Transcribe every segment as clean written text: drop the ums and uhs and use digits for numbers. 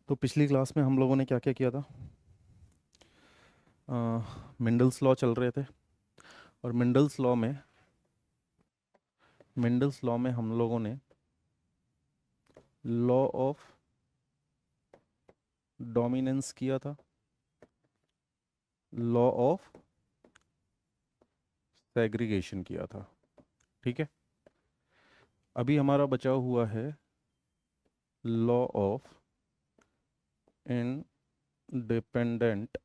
तो पिछली क्लास में हम लोगों ने क्या क्या किया था। मिंडल्स लॉ चल रहे थे और मिंडल्स लॉ में हम लोगों ने लॉ ऑफ डोमिनेंस किया था, लॉ ऑफ सेग्रीगेशन किया था। ठीक है, अभी हमारा बचा हुआ है लॉ ऑफ इंडिपेंडेंट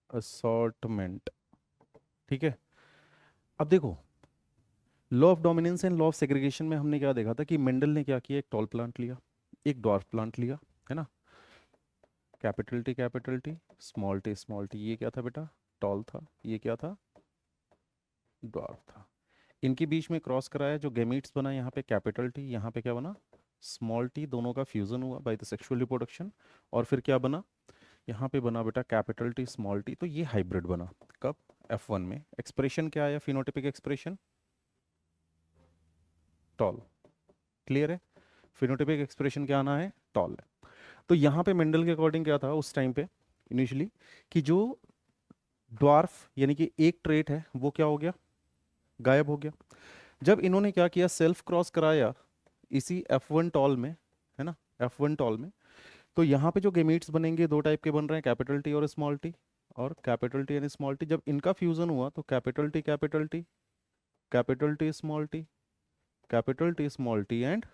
असॉर्टमेंट। ठीक है, अब देखो, law of dominance and law of segregation में हमने क्या देखा था कि मेंडल ने क्या किया, एक टॉल प्लांट लिया, एक डॉर्फ प्लांट लिया, है ना। कैपिटल टी स्मॉल टी, ये क्या था बेटा, टॉल था, ये क्या था, डॉर्फ था। इनके बीच में क्रॉस कराया, जो गेमीट्स बना यहाँ पे कैपिटल टी, यहाँ पे क्या बना, स्मॉल टी, दोनों का फ्यूजन हुआ बाय द सेक्सुअल रिप्रोडक्शन, और फिर क्या बना, यहाँ पे बना बेटा कैपिटल टी स्मॉल टी। तो ये हाइब्रिड बना कब, F1 में। एक्सप्रेशन क्या आया, फिनोटिपिक एक्सप्रेशन टॉल। क्लियर है, फिनोटिपिक एक्सप्रेशन क्या आना है, टॉल है। तो यहाँ पे मेंडल के अकॉर्डिंग क्या था उस टाइम पे इनिशियली, कि जो ड्वार्फ यानी कि एक ट्रेट है वो क्या हो गया, गायब हो गया। जब इन्होंने क्या किया, सेल्फ क्रॉस कराया इसी F1 टॉल में, है ना, F1 टॉल में। तो यहाँ पे जो गेमीट्स बनेंगे दो टाइप के बन रहे हैं, कैपिटल टी और स्मॉल टी। और कैपिटल टी यानी स्मॉल टी, जब इनका फ्यूजन हुआ तो capital T capital T, capital T small T, capital T small T and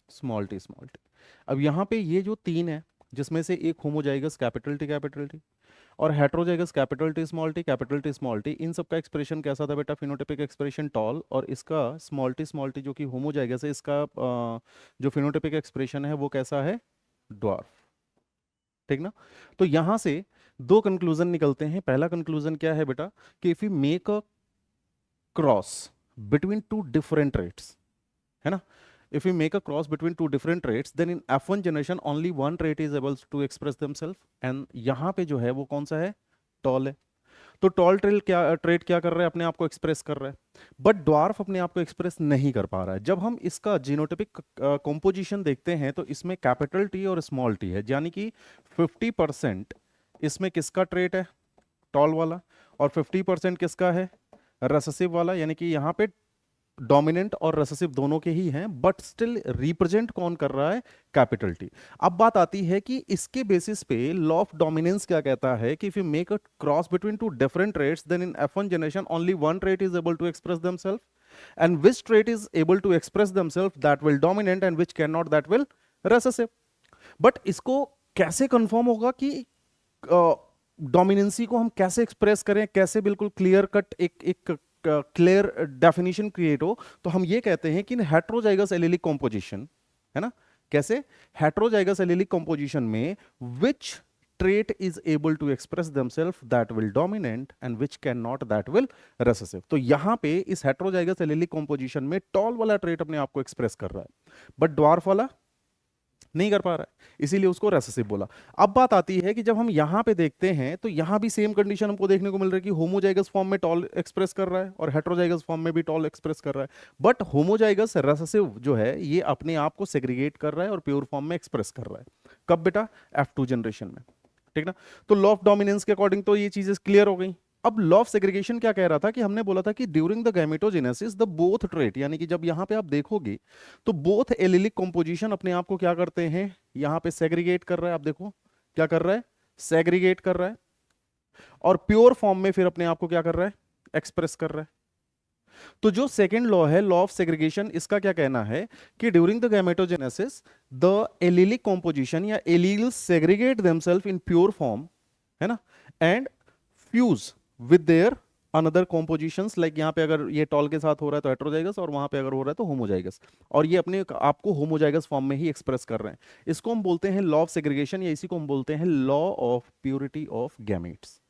small T small T. अब यहाँ पे ये जो तीन है, जिसमें से एक होमोजाइगस कैपिटल टी और heterozygous capital T small T, इन सब का एक्सप्रेशन कैसा था बेटा, फिनोटिपिक एक्सप्रेशन टॉल। और इसका स्मॉल टी जो कि होमोजाइगस है, इसका जो फिनोटिपिक एक्सप्रेशन है वो कैसा है, ड्वार्फ। ठीक ना। तो यहां से दो कंक्लूजन निकलते हैं। पहला कंक्लूजन क्या है बेटा, कि if you make a cross between two different rates, है ना, if you make a cross between two different traits, then in F1 generation only one trait is able to express themselves, and यहाँ पे जो है वो कौन सा है, टॉल है। तो टॉल ट्रेट क्या कर रहा है, अपने आप को एक्सप्रेस कर रहा है, बट ड्वार्फ अपने आप को एक्सप्रेस नहीं कर पा रहा है। जब हम इसका जीनोटिपिक कॉम्पोजिशन देखते हैं तो इसमें कैपिटल टी और स्मॉल टी है, यानी कि 50% इसमें किसका ट्रेट है, टॉल वाला, और 50% किसका है, रेसेसिव वाला। यानी कि यहाँ पे डोमिनेंट और रेसेसिव दोनों के ही हैं, बट स्टिल रिप्रेजेंट कौन कर रहा है, कैपिटल टी। अब बात आती है कि इसके बेसिस पे लॉ ऑफ डोमिनेंस क्या कहता है, कि if you make a cross between two different traits, then in F1 generation only one trait is able to express themselves, and which trait is able to express themselves, that will dominant, and which cannot, that will recessive. But इसको कैसे confirm होगा कि dominancy को हम कैसे express करें, कैसे बिल्कुल क्लियर कट एक क्लियर डेफिनेशन क्रिएट हो, तो हम ये कहते हैं कि हेट्रोजाइगस एलिलिक कॉम्पोजिशन, है ना, कैसे, हेट्रोजाइगस एलिलिक कॉम्पोजिशन में विच trait is able to express themselves, that will dominant, and which cannot, that will recessive. तो यहां पे इस हेट्रोजाइगस एलिलिक कॉम्पोजिशन में टॉल वाला ट्रेट अपने आप को एक्सप्रेस कर रहा है, बट ड्वार्फ वाला नहीं कर पा रहा है, इसीलिए उसको रेसेसिव बोला। अब बात आती है कि जब हम यहां पे देखते हैं तो यहां भी सेम कंडीशन हमको देखने को मिल रही है कि होमोजाइगस फॉर्म में टॉल एक्सप्रेस कर रहा है और हेट्रोजाइगस फॉर्म में भी टॉल एक्सप्रेस कर रहा है, बट होमोजाइगस रेसेसिव जो है ये अपने आप को सेग्रीगेट कर रहा है और प्योर फॉर्म में एक्सप्रेस कर रहा है। कब बेटा, F2 जनरेशन में। ठीक ना। तो लॉ ऑफ डोमिनेंस के अकॉर्डिंग तो ये चीजें क्लियर हो गई। अब लॉ ऑफ सेग्रीगेशन क्या कह रहा था, कि हमने बोला था कि during the gametogenesis the both trait, यानी कि जब यहां पे आप देखोगे तो बोथ एलिलिक कॉम्पोजिशन अपने आप को क्या करते हैं, यहां पे सेग्रीगेट कर रहा है। आप देखो क्या कर रहा है, सेग्रीगेट कर रहा है, और प्योर फॉर्म में फिर अपने आप को क्या कर रहा है, एक्सप्रेस कर रहा है। तो जो सेकंड लॉ है, लॉ ऑफ सेग्रीगेशन, इसका क्या कहना है कि during the gametogenesis the allelic composition या alleles segregate themselves in pure form, है ना, and fuse with their another compositions. Like यहाँ पे अगर ये टॉल के साथ हो रहा है तो हेट्रोजाइगस, और वहां पे अगर हो रहा है तो होमोजाइगस, और ये अपने आपको होमोजाइगस फॉर्म में ही एक्सप्रेस कर रहे हैं। इसको हम बोलते हैं लॉ ऑफ सेग्रीगेशन, या इसी को हम बोलते हैं law of purity of gametes.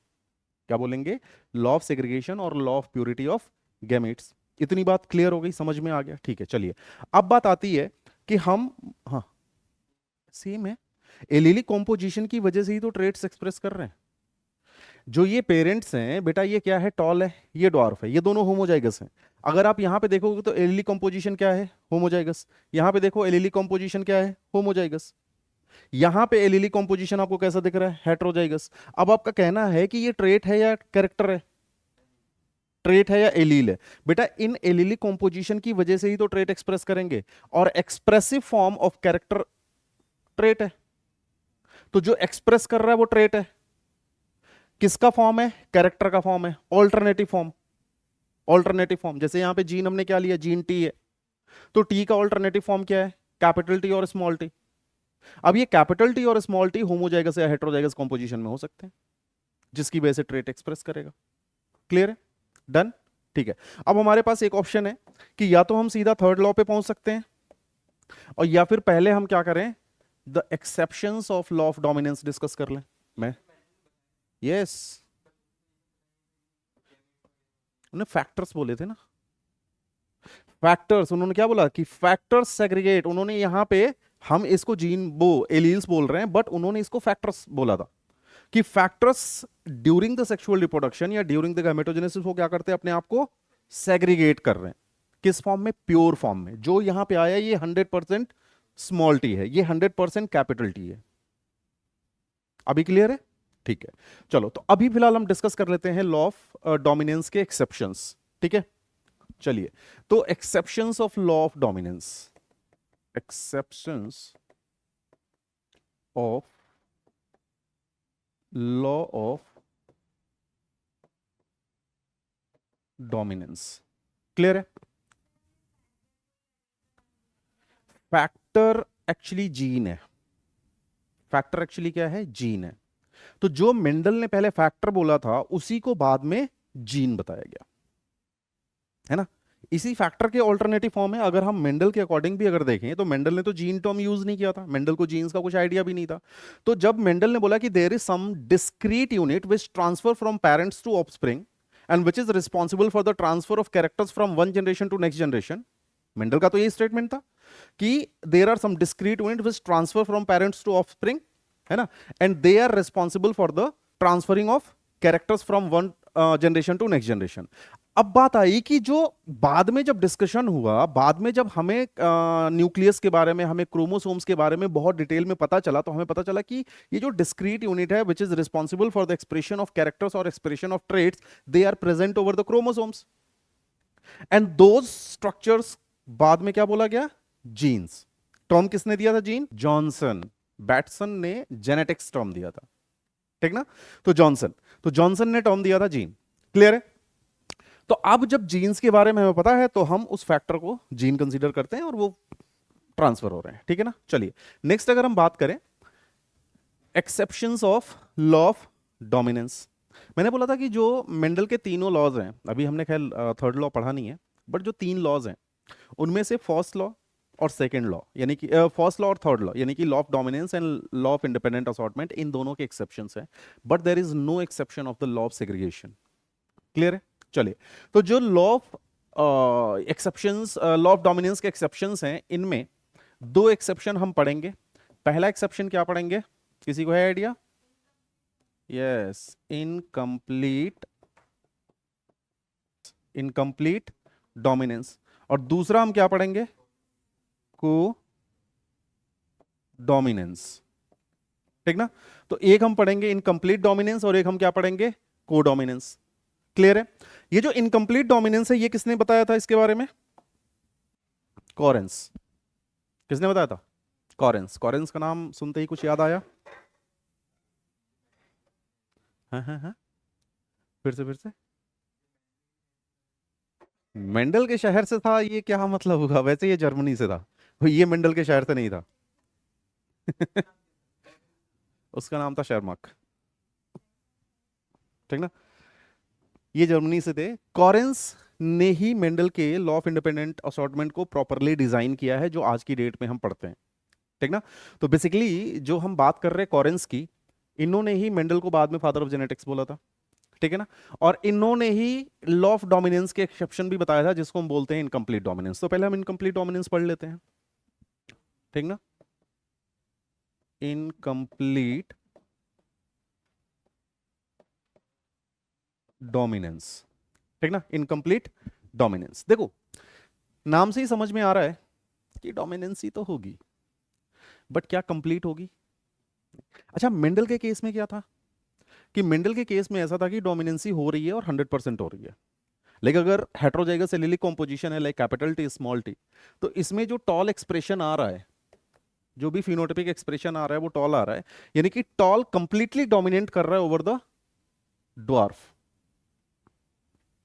क्या बोलेंगे, लॉ ऑफ सेग्रीगेशन और law of purity of gametes. इतनी बात क्लियर हो गई, समझ में आ गया। ठीक है, चलिए अब बात आती है कि हम, हाँ सेम है, एलीलिक कॉम्पोजिशन की वजह से ही तो ट्रेट्स एक्सप्रेस कर रहे हैं। जो ये पेरेंट्स हैं बेटा, ये क्या है, टॉल है, ये ड्वार्फ है, ये दोनों होमोजाइगस हैं। अगर आप यहां पे देखोगे तो एलीली कंपोजिशन क्या है, होमोजाइगस। यहां पे देखो एलीली कंपोजिशन क्या है, होमोजाइगस। यहां पे एलीली कंपोजिशन आपको कैसा दिख रहा है, हेट्रोजाइगस। अब आपका कहना है कि ये ट्रेट है या कैरेक्टर है, ट्रेट है या एलील है। बेटा इन एलीली कंपोजिशन की वजह से ही तो ट्रेट एक्सप्रेस करेंगे, और expressive form of character trait है। तो जो एक्सप्रेस कर रहा है वो ट्रेट है। किसका फॉर्म है, कैरेक्टर का फॉर्म है, ऑल्टरनेटिव फॉर्म। ऑल्टरनेटिव फॉर्म जैसे यहां पे जीन हमने क्या लिया, जीन टी है, तो टी का ऑल्टरनेटिव फॉर्म क्या है, कैपिटल टी और स्मॉल टी। अब ये कैपिटल टी और स्मॉल टी होमोजाइगस या हेट्रोजाइगस कंपोजिशन में हो सकते हैं, जिसकी वजह से ट्रेट एक्सप्रेस करेगा। क्लियर है, डन, ठीक है। अब हमारे पास एक ऑप्शन है कि या तो हम सीधा थर्ड लॉ पे पहुंच सकते हैं, और या फिर पहले हम क्या करें, the exceptions of law of dominance discuss कर लें। मैं यस, उन्होंने फैक्टर्स बोले थे ना, फैक्टर्स। उन्होंने क्या बोला कि फैक्टर्स सेग्रीगेट, उन्होंने यहां पे, हम इसको जीन वो एलील्स बोल रहे हैं, बट उन्होंने इसको फैक्टर्स बोला था कि factors during the sexual reproduction या ड्यूरिंग द गैमेटोजेनेसिस वो क्या करते हैं, अपने आप को सेग्रीगेट कर रहे हैं। किस फॉर्म में, प्योर फॉर्म में। जो यहां पे आया ये 100% स्मॉल टी है, ये 100% कैपिटल टी है। अभी क्लियर है, ठीक है। चलो तो अभी फिलहाल हम डिस्कस कर लेते हैं लॉ ऑफ डोमिनेंस के एक्सेप्शंस, ठीक है। चलिए, तो exceptions of law of dominance, exceptions of law of dominance, clear है। फैक्टर एक्चुअली जीन है, फैक्टर एक्चुअली क्या है, जीन है। तो जो मेंडल ने पहले फैक्टर बोला था उसी को बाद में जीन बताया गया, है ना। इसी फैक्टर के ऑल्टरनेटिव फॉर्म है। अगर हम मेंडल के अकॉर्डिंग भी अगर देखें तो मेंडल ने तो जीन टर्म यूज नहीं किया था, मेंडल को जीन्स का कुछ आइडिया भी नहीं था। तो जब मेंडल ने बोला कि there is some discrete unit which transfer from parents to offspring and which is responsible for the transfer of characters from one generation to next generation, Mendel का तो ये स्टेटमेंट था कि there are some discrete unit which transfer from parents to offspring, है ना, and they are responsible for the transferring of characters from one generation to next generation. अब बात आई कि जो बाद में जब डिस्कशन हुआ, बाद में जब हमें न्यूक्लियस के बारे में, हमें क्रोमोसोम्स के बारे में बहुत डिटेल में पता चला, तो हमें पता चला कि ये जो डिस्क्रीट यूनिट है which is responsible for the expression of characters और expression of traits, they are present over the chromosomes, and those structures बाद में क्या बोला गया, जीन्स। टर्म किसने दिया था, जीन जॉनसन, बैटसन ने जेनेटिक्स टर्म दिया था, ठीक ना। तो जॉनसन ने टर्म दिया था जीन, क्लियर है। तो अब जब जीन्स के बारे में हमें पता है तो हम उस फैक्टर को जीन कंसीडर करते हैं और वो ट्रांसफर हो रहे हैं, ठीक है ना। चलिए नेक्स्ट अगर हम बात करें exceptions of law of dominance, मैंने बोला था कि जो मेंडल के तीनों लॉज हैं, अभी हमने खैर थर्ड लॉ पढ़ा नहीं है, बट जो तीन लॉज हैं उनमें से फर्स्ट लॉ और सेकेंड लॉ, यानी कि फर्स्ट लॉ और थर्ड लॉ, यानी कि law of dominance and law of independent assortment, इन दोनों के एक्सेप्शंस हैं, but there is no exception of the law of segregation, clear है। चलिए, तो जो law of exceptions, law of dominance के एक्सेप्शंस हैं, इनमें दो एक्सेप्शन हम पढ़ेंगे। पहला एक्सेप्शन क्या पढ़ेंगे, किसी को है idea, yes, incomplete, incomplete dominance. और दूसरा हम क्या पढ़ेंगे, को डोमिनेंस, ठीक ना। तो एक हम पढ़ेंगे इनकम्प्लीट डोमिनेंस और एक हम क्या पढ़ेंगे, को डोमिनेंस, क्लियर है। ये जो इनकम्प्लीट डोमिनेंस है ये किसने बताया था इसके बारे में, कॉरेंस, किसने बताया था, कॉरेंस। कॉरेंस का नाम सुनते ही कुछ याद आया, हाँ हाँ हाँ, फिर से मेंडल के शहर से था, ये क्या मतलब होगा, वैसे ये जर्मनी से था, ये मेंडल के शहर से नहीं था। उसका नाम था शर्माक, ठीक ना, ये जर्मनी से थे। कॉरेंस ने ही मेंडल के लॉ ऑफ इंडिपेंडेंट असॉर्टमेंट को प्रॉपरली डिजाइन किया है जो आज की डेट में हम पढ़ते हैं, ठीक ना। तो बेसिकली जो हम बात कर रहे हैं कॉरेंस की, इन्होंने ही मेंडल को बाद में फादर ऑफ जेनेटिक्स बोला था, ठीक है ना। और इन्होंने ही लॉ ऑफ डोमिनेंस के एक्सेप्शन भी बताया था जिसको हम बोलते हैं इनकम्प्लीट डोमिनेंस। तो पहले हम इनकम्प्लीट डोमिनेंस पढ़ लेते हैं, ठीक ना। इनकम्प्लीट डोमिनेंस, ठीक ना, इनकम्प्लीट डोमिनेंस। देखो नाम से ही समझ में आ रहा है कि डोमिनेंसी तो होगी, बट क्या कंप्लीट होगी? अच्छा, मेंडल के केस में क्या था कि मेंडल के केस में ऐसा था कि डोमिनेंसी हो रही है और 100% हो रही है, लेकिन अगर हेट्रोजाइगस एलीलिक कॉम्पोजिशन है like capital T small T, तो इसमें जो टॉल एक्सप्रेशन आ रहा है, जो भी फिनोटाइपिक एक्सप्रेशन आ रहा है वो टॉल आ रहा है, यानी कि टॉल कंप्लीटली डोमिनेट कर रहा है ओवर द ड्वार्फ।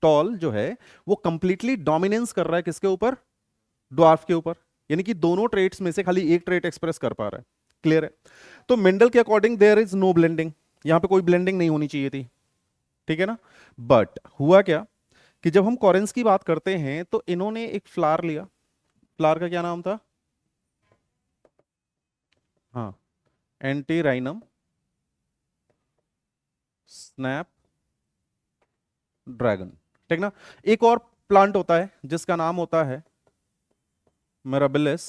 टॉल जो है वो कंप्लीटली डोमिनेंस कर रहा है किसके ऊपर? ड्वार्फ के ऊपर, यानी कि दोनों ट्रेट्स में से खाली एक ट्रेट एक्सप्रेस कर पा रहा है। क्लियर है? तो मेंडल के according there is no blending, यहां पे कोई ब्लेंडिंग नहीं होनी चाहिए थी, ठीक है ना। बट हुआ क्या कि जब हम कॉरेंस की बात करते हैं तो इन्होंने एक फ्लावर लिया, फ्लावर का क्या नाम था? हाँ, एंटीराइनम स्नैप ड्रैगन, ठीक ना। एक और प्लांट होता है जिसका नाम होता है मिराबिलिस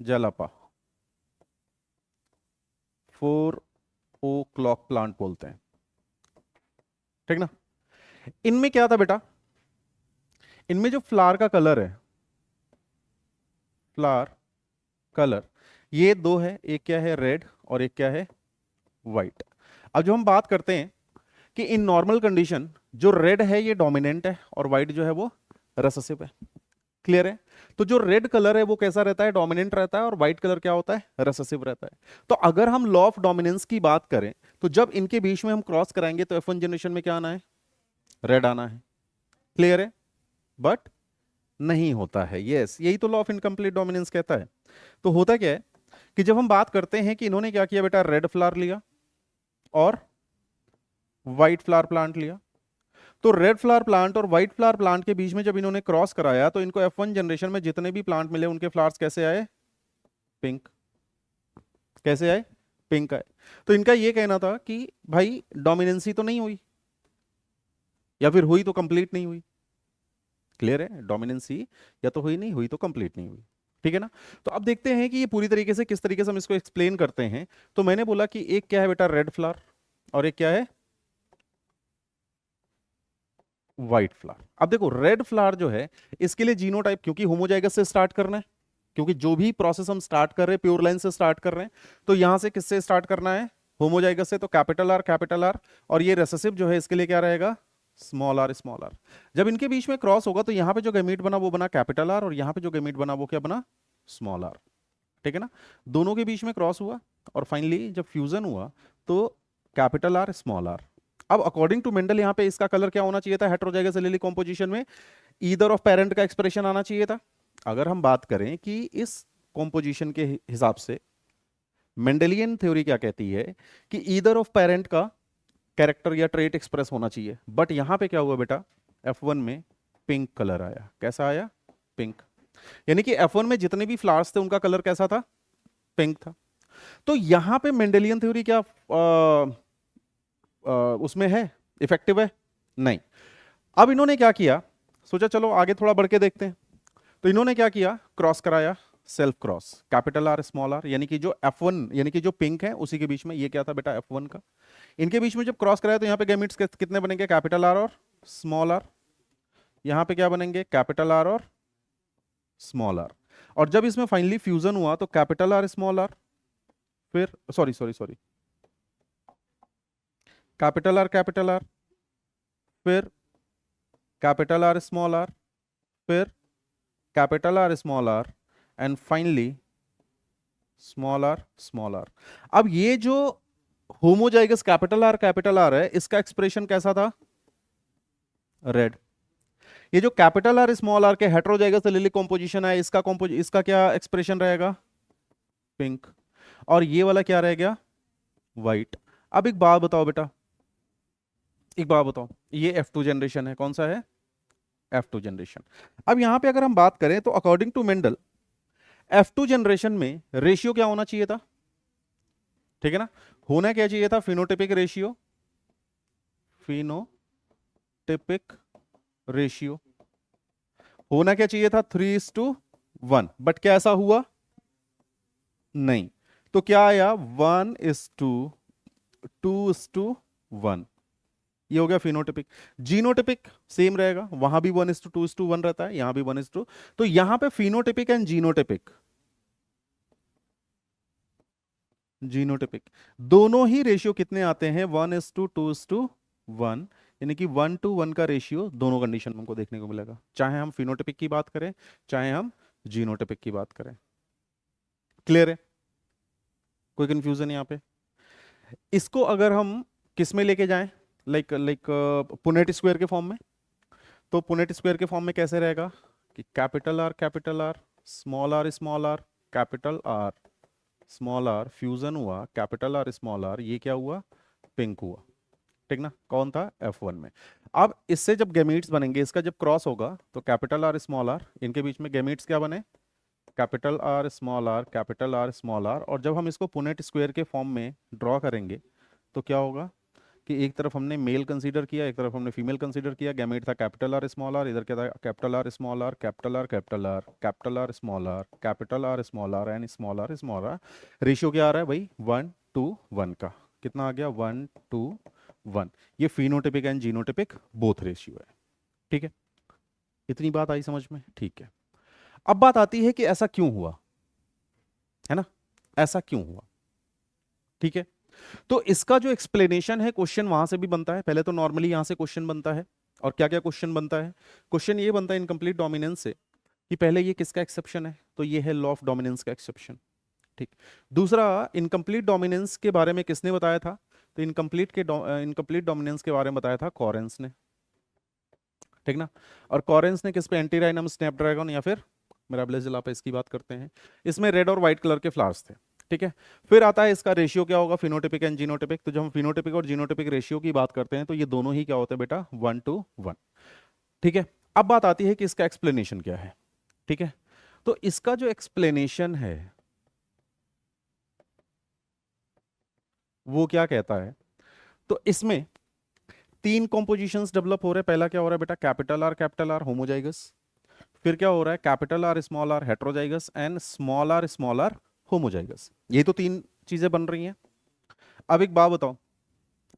जलापा, 4 o'clock प्लांट बोलते हैं, ठीक ना। इनमें क्या था बेटा? इनमें जो फ्लावर का कलर है, फ्लावर कलर, ये दो है, एक क्या है रेड और एक क्या है व्हाइट। अब जो हम बात करते हैं कि इन नॉर्मल कंडीशन जो रेड है ये डोमिनेंट है और व्हाइट जो है वो रेसेसिव है। क्लियर है? तो जो रेड कलर है वो कैसा रहता है? डोमिनेंट रहता है, और व्हाइट कलर क्या होता है? रेसेसिव रहता है। तो अगर हम लॉ ऑफ डोमिनेंस की बात करें तो जब इनके बीच में हम क्रॉस कराएंगे तो F1 जनरेशन में क्या आना है? रेड आना है। क्लियर है? बट नहीं होता है। यस, यही तो लॉ ऑफ इनकम्प्लीट डोमिनेंस कहता है। तो होता क्या है कि जब हम बात करते हैं कि इन्होंने क्या किया बेटा, रेड फ्लावर लिया और व्हाइट फ्लावर प्लांट लिया, तो रेड फ्लावर प्लांट और व्हाइट फ्लावर प्लांट के बीच में जब इन्होंने क्रॉस कराया तो इनको F1 जनरेशन में जितने भी प्लांट मिले उनके फ्लावर्स कैसे आए? पिंक। कैसे आए? पिंक आए। तो इनका ये कहना था कि भाई डोमिनेंसी तो नहीं हुई, या फिर हुई तो कंप्लीट नहीं हुई। क्लियर है? डोमिनेंसी या तो हुई नहीं हुई तो कंप्लीट नहीं हुई, ठीक है ना। तो अब देखते हैं कि ये पूरी तरीके से किस तरीके से हम इसको एक्सप्लेन करते हैं। तो मैंने बोला कि एक क्या है बेटा रेड फ्लावर और एक क्या है व्हाइट फ्लावर। अब देखो रेड फ्लावर जो है इसके लिए जीनोटाइप, क्योंकि होमोजाइगस से स्टार्ट करना है, क्योंकि जो भी प्रोसेस हम स्टार्ट कर रहे हैं प्योर लाइन से स्टार्ट कर रहे हैं, तो यहां से किससे स्टार्ट करना है? होमोजाइगस से। तो कैपिटल आर कैपिटल आर, और ये रेसेसिव जो है इसके लिए क्या रहेगा? Small R small R. जब इनके बीच में क्रॉस होगा तो यहां पे जो गैमीट बना वो बना कैपिटल आर, और यहां पे जो गैमीट बना वो क्या बना? स्मॉल आर, ठीक है ना। दोनों के बीच में क्रॉस हुआ और फाइनली जब फ्यूजन हुआ तो कैपिटल आर स्मॉल आर। अब अकॉर्डिंग टू मेंडल यहां पे इसका कलर क्या होना चाहिए था हेट्रोजाइगस एलीलिक कॉम्पोजिशन में? ईदर ऑफ पेरेंट का एक्सप्रेशन आना चाहिए था। अगर हम बात करें कि इस कॉम्पोजिशन के हिसाब से मेंडेलियन थ्योरी क्या कहती है कि ईदर ऑफ पेरेंट का कैरेक्टर या ट्रेट एक्सप्रेस होना चाहिए, बट यहां पे क्या हुआ बेटा? F1 में पिंक कलर आया। कैसा आया? पिंक। यानी कि F1 में जितने भी फ्लावर्स थे उनका कलर कैसा था? पिंक था। तो यहां पे मेंडेलियन थ्योरी क्या उसमें है, इफेक्टिव है? नहीं। अब इन्होंने क्या किया, सोचा चलो आगे थोड़ा बढ़ के देखते हैं। तो इन्होंने क्या किया? क्रॉस कराया, self cross, capital R small R, यानी कि जो F1 यानी कि जो पिंक है उसी के बीच में ये क्या था बेटा? F1 का। इनके बीच में जब क्रॉस कराया तो यहाँ पे गैमीट्स कितने बनेंगे? कैपिटल आर और स्मॉल आर। यहाँ पे क्या बनेंगे? कैपिटल आर और स्मॉल आर। और जब इसमें फाइनली फ्यूजन हुआ तो कैपिटल आर स्मॉल आर, फिर sorry sorry sorry capital R, फिर कैपिटल आर स्मॉल आर, फिर capital R small R, and finally small R small R. अब ये जो होमोजाइगस कैपिटल आर है इसका एक्सप्रेशन कैसा था? रेड। ये जो कैपिटल आर स्मॉल आर के हेट्रोजाइगस एलीलिक कॉम्पोजिशन है इसका क्या एक्सप्रेशन रहेगा? पिंक। और ये वाला क्या रह गया? व्हाइट। अब एक बात बताओ बेटा, एक बात बताओ, ये F2 जनरेशन है, कौन सा है? F2 generation. अब यहां पे अगर हम बात करें तो according to Mendel F2 generation में रेशियो क्या होना चाहिए था? ठीक है ना। होना क्या चाहिए था? फिनोटिपिक रेशियो, फिनोटिपिक रेशियो होना क्या चाहिए था? 3:1। बट क्या ऐसा हुआ? नहीं। तो क्या आया? 1:2:1। ये हो गया फिनोटिपिक। जीनोटिपिक सेम रहेगा, वहां भी 1:2:1 रहता है, यहां भी 1:2। तो यहां पे फिनोटिपिक एंड जीनोटिपिक, जीनोटिपिक दोनों ही रेशियो कितने आते हैं? 1:2:1, यानी कि 1:1 का रेशियो दोनों कंडीशन में हमको देखने को मिलेगा, चाहे हम फिनोटिपिक की बात करें चाहे हम जीनोटिपिक की बात करें। क्लियर है? कोई कंफ्यूजन यहाँ पे? इसको अगर हम किस में लेके जाएं, लाइक पुनेट स्क्वायर के फॉर्म में, तो पुनेट स्क्वायर के फॉर्म में कैसे रहेगा कि capital R small R capital R small R, fusion हुआ कैपिटल आर स्मॉल आर, ये क्या हुआ? पिंक हुआ। ठीक ना? कौन था? F1 में। अब इससे जब गैमीट्स बनेंगे, इसका जब क्रॉस होगा तो कैपिटल आर स्मॉल आर, इनके बीच में गैमीट्स क्या बने? Capital R small R capital R small R. और जब हम इसको पुनेट स्क्वायर के फॉर्म में ड्रॉ करेंगे तो क्या होगा कि एक तरफ हमने मेल कंसीडर किया, एक तरफ हमने फीमेल कंसीडर किया, गैमेट था कैपिटल आर स्मॉल आर, इधर क्या था? Capital R small R capital R capital R capital R small R capital R small R and small R small R. Ratio क्या आ रहा है भाई? 1:1 का। कितना आ गया? 1:1। ये phenotypic and genotypic both ratio है। ठीक है, इतनी बात आई समझ में? ठीक है, अब बात आती है कि ऐसा क्यों हुआ, है ना? ऐसा क्यों हुआ? ठीक है, तो इसका जो एक्सप्लेनेशन है, क्वेश्चन वहां से भी बनता है। पहले तो नॉर्मली यहां से क्वेश्चन बनता है, और क्या क्या क्वेश्चन बनता है? क्वेश्चन ये बनता है इनकम्प्लीट डोमिनेंस से कि पहले ये किसका एक्सेप्शन है, तो ये है लॉ ऑफ डोमिनेंस का एक्सेप्शन। ठीक। दूसरा, इनकम्प्लीट डोमिनेंस के बारे में किसने बताया था? तो इनकम्प्लीट डोमिनेंस के बारे में बताया था कॉरेंस ने। ठीक ना? और कॉरेंस ने किस पे? एंटीराइनम स्नैपड्रैगन या फिर मिराबलेस पे इसकी बात करते हैं। इसमें रेड और व्हाइट कलर के फ्लावर्स थे। ठीक है, फिर आता है इसका रेशियो क्या होगा? Phenotypic and genotypic. तो जब हम फिनोटिपिक और जीनोटिपिक रेशियो की बात करते हैं तो ये दोनों ही क्या होते हैं बेटा? 1:1। ठीक है, अब बात आती है कि इसका एक्सप्लेनेशन क्या है। ठीक है, तो इसका जो एक्सप्लेनेशन है वो क्या कहता है? तो इसमें तीन कॉम्पोजिशंस डेवलप हो रहे हैं। पहला क्या हो रहा है बेटा? Capital R homozygous. फिर क्या हो रहा है? Capital R small R heterozygous and small R homozygous. ये तो तीन चीजें बन रही हैं। अब एक बात बताओ,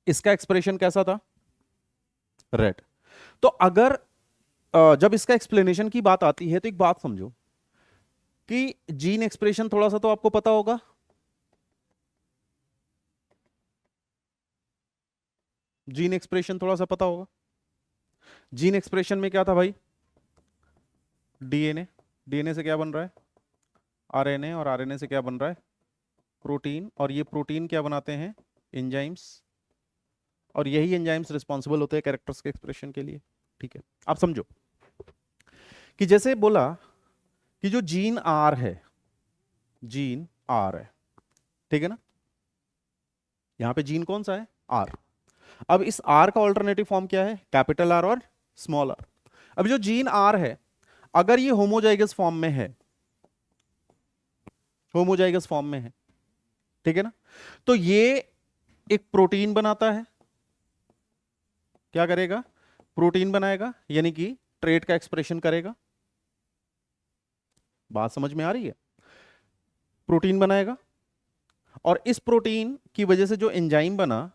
इसका एक्सप्रेशन कैसा था? रेड। तो अगर जब इसका एक्सप्लेनेशन की बात आती है तो एक बात समझो कि जीन एक्सप्रेशन थोड़ा सा तो आपको पता होगा। जीन एक्सप्रेशन थोड़ा सा पता होगा। जीन एक्सप्रेशन में क्या था भाई? डीएनए। डीएनए से क्या बन रहा है? आरएनए। और आरएनए से क्या बन रहा है? प्रोटीन। और ये प्रोटीन क्या बनाते हैं? एंजाइम्स। और यही एंजाइम्स रिस्पॉन्सिबल होते हैं कैरेक्टर्स के एक्सप्रेशन के लिए। ठीक है, आप समझो कि जैसे बोला कि जो जीन आर है, जीन आर है, ठीक है ना? यहां पे जीन कौन सा है? आर। अब इस आर का ऑल्टरनेटिव फॉर्म क्या है? कैपिटल आर और स्मॉल आर। अब जो जीन आर है, अगर ये होमोजाइगस फॉर्म में है, होमोजाइगस फॉर्म में है, ठीक है ना, तो ये एक प्रोटीन बनाता है। क्या करेगा? प्रोटीन बनाएगा, यानी कि ट्रेट का एक्सप्रेशन करेगा। बात समझ में आ रही है? प्रोटीन बनाएगा, और इस प्रोटीन की वजह से जो एंजाइम बना,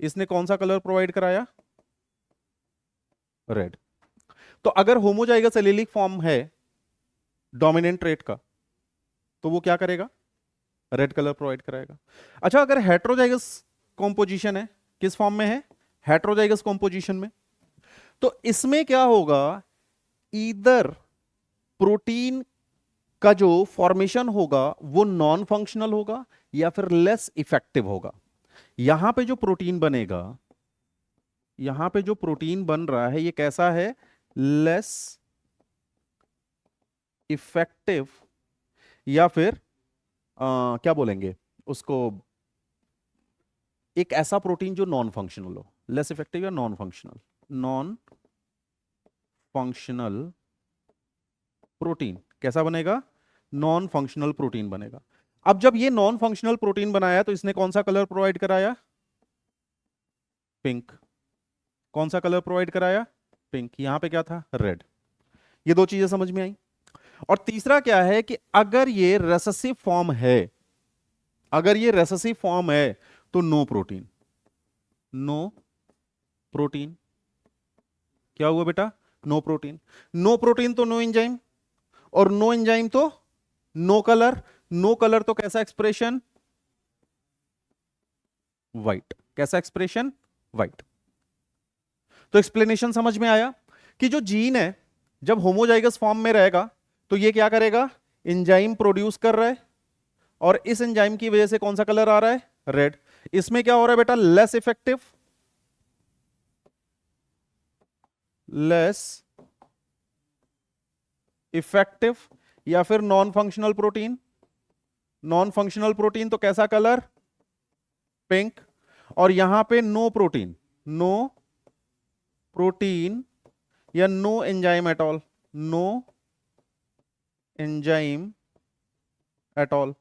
इसने कौन सा कलर प्रोवाइड कराया? रेड। तो अगर होमोजाइगस एलीलिक फॉर्म है डोमिनेंट ट्रेट का, तो वो क्या करेगा? रेड कलर प्रोवाइड कराएगा। अच्छा, अगर हेट्रोजाइगस कॉम्पोजिशन है, किस फॉर्म में है? हेट्रोजाइगस कॉम्पोजिशन में, तो इसमें क्या होगा? इधर प्रोटीन का जो फॉर्मेशन होगा वो नॉन फंक्शनल होगा या फिर लेस इफेक्टिव होगा। यहां पे जो प्रोटीन बनेगा, यहां पे जो प्रोटीन बन रहा है, ये कैसा है? लेस इफेक्टिव, या फिर क्या बोलेंगे उसको? एक ऐसा प्रोटीन जो नॉन फंक्शनल हो। लेस इफेक्टिव या non functional? Non functional protein कैसा बनेगा? नॉन फंक्शनल प्रोटीन बनेगा। अब जब ये नॉन फंक्शनल प्रोटीन बनाया तो इसने कौन सा कलर प्रोवाइड कराया? पिंक। कौन सा कलर प्रोवाइड कराया? पिंक। यहां पे क्या था? रेड। ये दो चीजें समझ में आई। और तीसरा क्या है कि अगर ये रेसेसिव फॉर्म है, अगर ये रेसेसिव फॉर्म है तो नो प्रोटीन, नो प्रोटीन। क्या हुआ बेटा? No protein. नो प्रोटीन तो नो एंजाइम, और नो एंजाइम तो नो कलर। नो कलर तो कैसा एक्सप्रेशन? वाइट। कैसा एक्सप्रेशन? वाइट। तो एक्सप्लेनेशन समझ में आया कि जो जीन है जब होमोजाइगस फॉर्म में रहेगा तो ये क्या करेगा? एंजाइम प्रोड्यूस कर रहा है, और इस एंजाइम की वजह से कौन सा कलर आ रहा है? रेड। इसमें क्या हो रहा है बेटा? लेस इफेक्टिव, लेस इफेक्टिव, या फिर non functional protein. Non functional protein तो कैसा कलर? पिंक। और यहां पे नो प्रोटीन, नो प्रोटीन या no enzyme at all, no enzyme at all.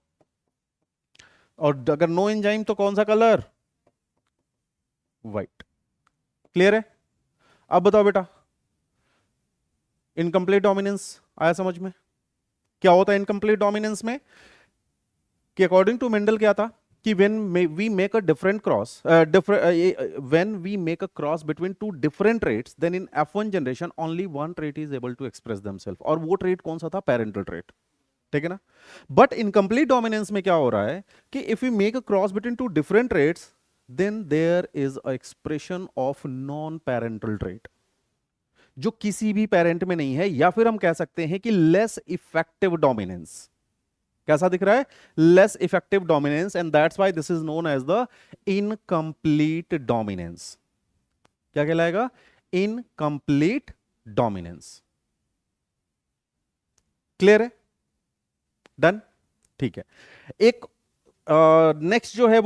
और अगर नो एंजाइम तो कौन सा कलर? वाइट। क्लियर है? अब बताओ बेटा, इनकम्प्लीट डोमिनेंस आया समझ में? क्या होता है इनकम्प्लीट डोमिनेंस में? कि अकॉर्डिंग टू मेंडल क्या था कि when we make a different cross when we make a cross between two different traits, then in F1 generation only one trait is able to express themselves, और वो trait कौन सा था? parental trait। ठीक है ना? बट इनकम्प्लीट डोमिनेंस में क्या हो रहा है कि if we make a cross between two different traits, then there is a expression of non parental trait जो किसी भी पेरेंट में नहीं है, या फिर हम कह सकते हैं कि लेस इफेक्टिव डोमिनेंस। कैसा दिख रहा है? Less effective dominance, and that's why this is known as the incomplete dominance. क्या कहलाएगा? Incomplete dominance. क्लियर है? डन? ठीक है। एक नेक्स्ट जो है वो